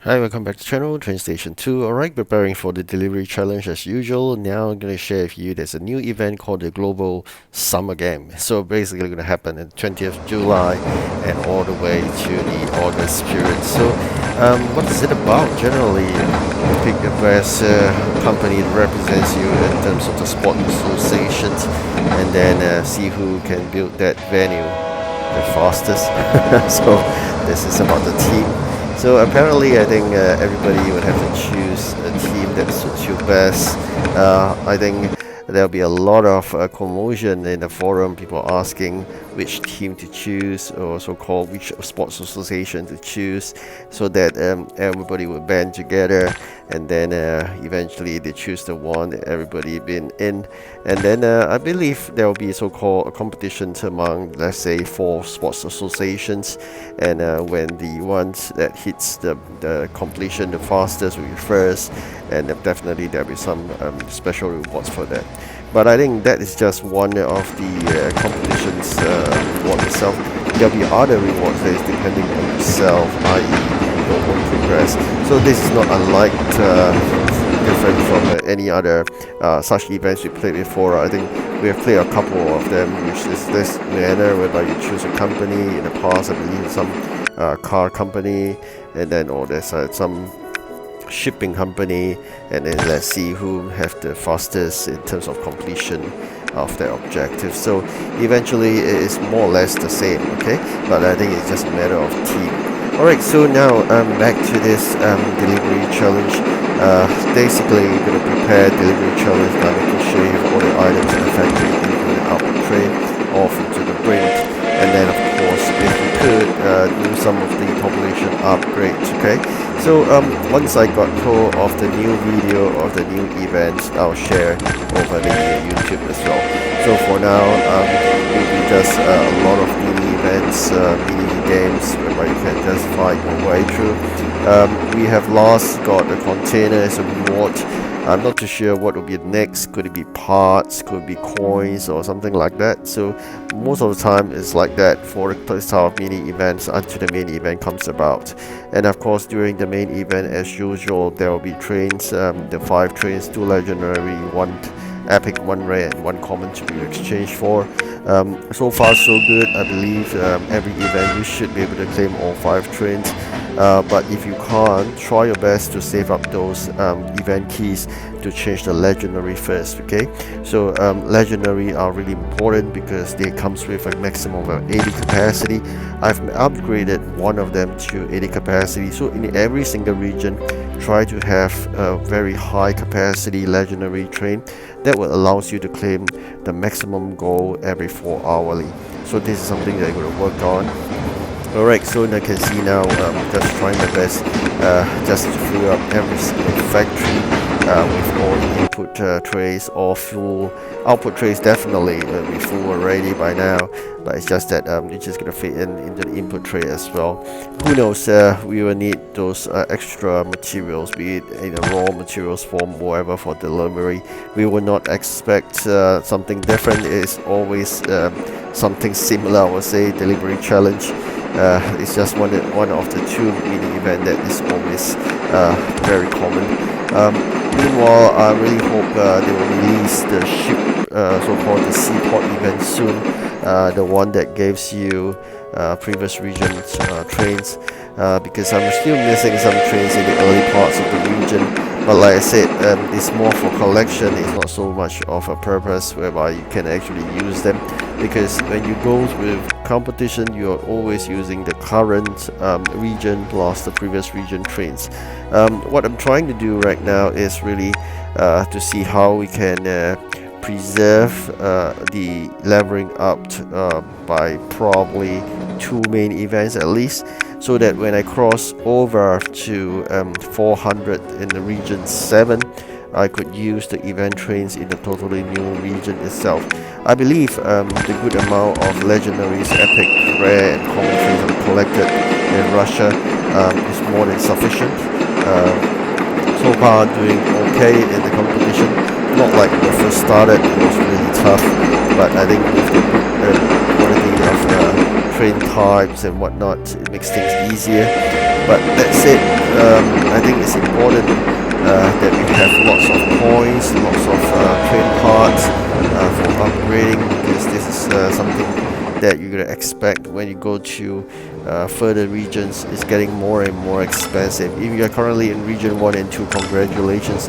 Hi, welcome back to the channel, TrainStation 2. Alright, preparing for the delivery challenge as usual. Now I'm going to share with you there's a new event called the Global Summer Game. So basically going to happen on 20th July and all the way to the August period. So what is it about? Generally, pick the best company that represents you in terms of the sport associations and then see who can build that venue the fastest. So this is about the team. So apparently, I think everybody would have to choose a team that suits you best. I think there'll be a lot of commotion in the forum, people asking which team to choose, or so-called which sports association to choose, so that everybody will band together, and then eventually they choose the one that everybody been in, and then I believe there will be so-called competitions among, let's say, 4 sports associations, and when the ones that hits the completion the fastest will be first, and definitely there'll be some special rewards for that. But I think that is just one of the competitions reward itself. There'll be other rewards that is depending on yourself, i.e. your own progress. So this is not unlike different from any other such events we played before. I think we have played a couple of them, which is this manner whereby you choose a company. In the past, I believe some car company, and then there's some shipping company, and then let's see who have the fastest in terms of completion of their objective. So eventually it is more or less the same, okay, but I think it's just a matter of team. Alright, so now back to this delivery challenge. Basically you're going to prepare delivery challenge by making sure you have all the items in the factory into the output tray off into the brink, and then of course if you could do some of the population upgrades, okay. So once I got hold of the new video of the new events, I'll share over the YouTube as well. So for now, it will be just a lot of mini events, mini games where you can just fight your way through. We have last got a container as a reward. I'm not too sure what will be next. Could it be parts, could it be coins or something like that. So most of the time it's like that for this type of mini events until the main event comes about. And of course during the main event, as usual, there will be trains, the 5 trains, 2 legendary, 1 epic, 1 rare and 1 common to be exchanged for. So far so good. I believe every event you should be able to claim all 5 trains. But if you can't, try your best to save up those event keys to change the legendary first, okay. So legendary are really important because they comes with a maximum of 80 capacity. I've upgraded one of them to 80 capacity, so in every single region try to have a very high capacity legendary train that will allows you to claim the maximum goal every 4 hourly. So this is something that I'm going to work on. Alright, so I can see now, just trying my best just to fill up every single factory with all the input trays, all full. Output trays definitely will be full already by now, but it's just that it's just going to fit into the input tray as well. Who knows, we will need those extra materials, be it in a raw materials form or whatever for delivery. We will not expect something different. It's always something similar, I would say, delivery challenge. It's just one of the 2 mini event that is always very common. Meanwhile, I really hope they will release the ship, so-called the seaport event soon, the one that gives you previous regions trains, because I'm still missing some trains in the early parts of the region. But like I said, it's more for collection. It's not so much of a purpose whereby you can actually use them, because when you go with competition, you are always using the current region plus the previous region trains. What I'm trying to do right now is really to see how we can preserve the leveling up by probably 2 main events at least, so that when I cross over to 400 in the region 7, I could use the event trains in the totally new region itself. I believe the good amount of legendaries, epic, rare and common trains I've collected in Russia is more than sufficient. So far doing okay in the competition. Not like when I first started, it was really tough, but I think with the good quality of the train types and whatnot. It makes things easier. But that said, I think it's important that we have lots of coins, lots of train parts for upgrading, because this is something that you're gonna expect when you go to further regions. It's getting more and more expensive. If you are currently in region 1 and 2, congratulations,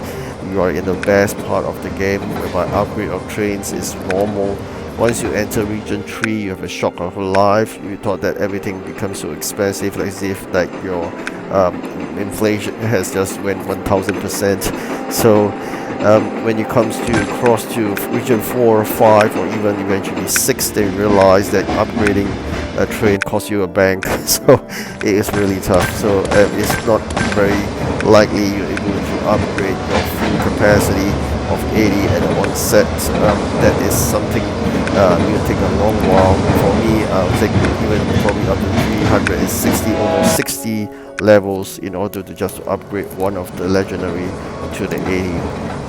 you are in the best part of the game, whereby upgrade of trains is normal. Once you enter region 3, you have a shock of life. You thought that everything becomes so expensive, like as if like your inflation has just went 1000%. So when it comes to cross to region 4 or 5 or even eventually 6, they realize that upgrading a train costs you a bank. So it is really tough. So it's not very likely you're able to upgrade your full capacity of 80 at one set. That is something will take a long while. For me, I'll take even probably up to 360, almost 60 levels in order to just upgrade one of the legendary to the 80.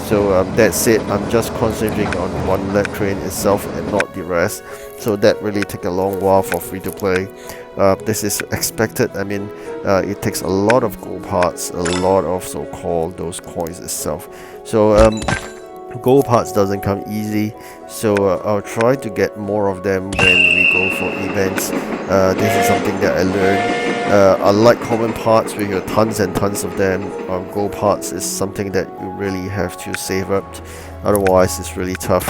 So that's it. I'm just concentrating on one train itself and not the rest. So that really take a long while for free to play. This is expected. I mean, it takes a lot of gold parts, a lot of so-called those coins itself. So gold parts doesn't come easy, so I'll try to get more of them when we go for events. This is something that I learned. Unlike common parts where you have tons and tons of them, gold parts is something that you really have to save up. Otherwise it's really tough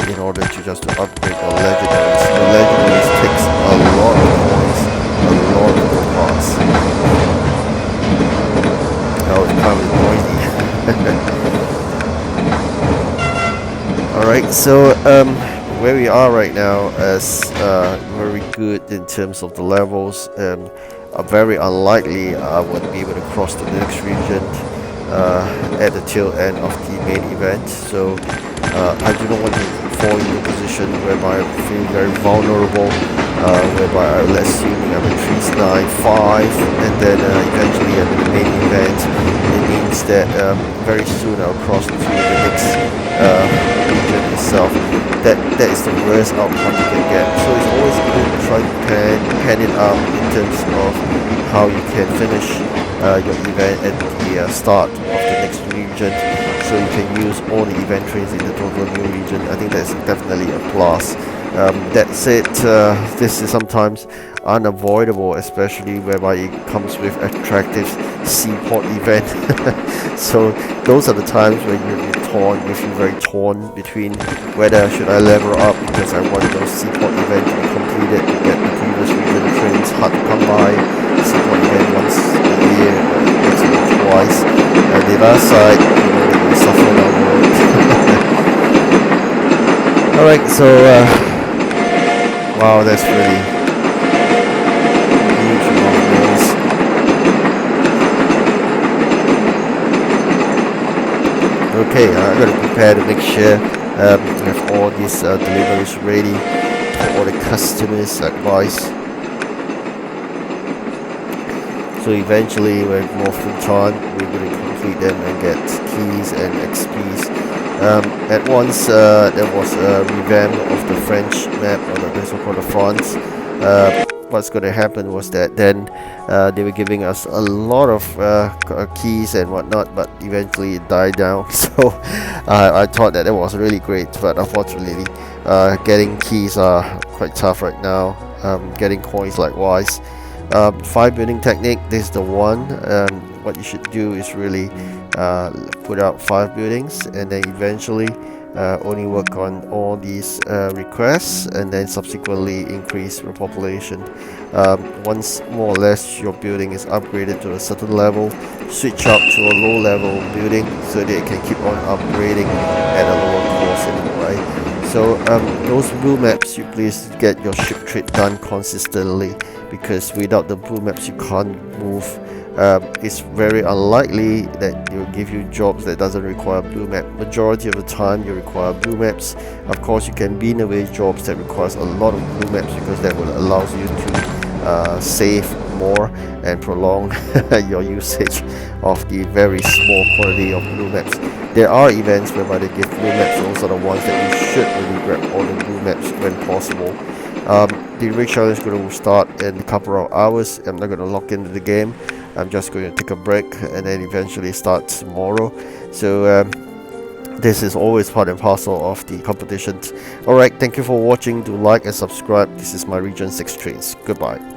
in order to just to upgrade your legendaries. The legendaries takes a lot of coins, a lot of gold parts. Oh, it's kind of noisy. Alright, so where we are right now is very good in terms of the levels. Very unlikely I would be able to cross to the next region at the tail end of the main event. So I do not want to fall into a position whereby I feel very vulnerable, whereby I'll assume I'm in 395 and then eventually I'm in the main event. It means that very soon I'll cross to the next region itself. That is the worst outcome you can get. So it's always good to try to pan it out in terms of how you can finish your event at the start of the next region, so you can use all the event trains in the total new region. I think that's definitely a plus. That said, this is sometimes unavoidable, especially whereby it comes with attractive seaport event. So those are the times when you feel very torn between whether should I level up because I want those seaport event to be completed to get the previous region trains hard to come by. Seaport event once a year or maximum twice. And the other side, you suffer down the road. Alright, so wow, that's really huge amount of noise. Okay, I'm going to prepare to make sure we have all these deliveries ready for all the customers' advice. So eventually, when more full time, we're going to complete them and get keys and XPs. At once, there was a revamp of the French map, or the so-called France. What's going to happen was that then they were giving us a lot of keys and whatnot, but eventually it died down. So I thought that was really great, but unfortunately getting keys are quite tough right now. Getting coins likewise. 5 building technique, this is the one. What you should do is really put out 5 buildings and then eventually only work on all these requests and then subsequently increase your population. Once more or less your building is upgraded to a certain level, switch up to a low level building so that it can keep on upgrading at a lower cost anyway. So those blue maps, you please get your ship trade done consistently, because without the blue maps you can't move. It's very unlikely that it will give you jobs that doesn't require blue map. Majority of the time you require blue maps. Of course you can bin away jobs that requires a lot of blue maps, because that will allow you to save more and prolong your usage of the very small quantity of blue maps. There are events whereby they give blue maps, those are the ones that you should really grab all the blue maps when possible. Delivery challenge is going to start in a couple of hours. I'm not going to lock into the game. I'm just going to take a break and then eventually start tomorrow. So this is always part and parcel of the competition. Alright, thank you for watching. Do like and subscribe. This is my Region 6 Trains. Goodbye.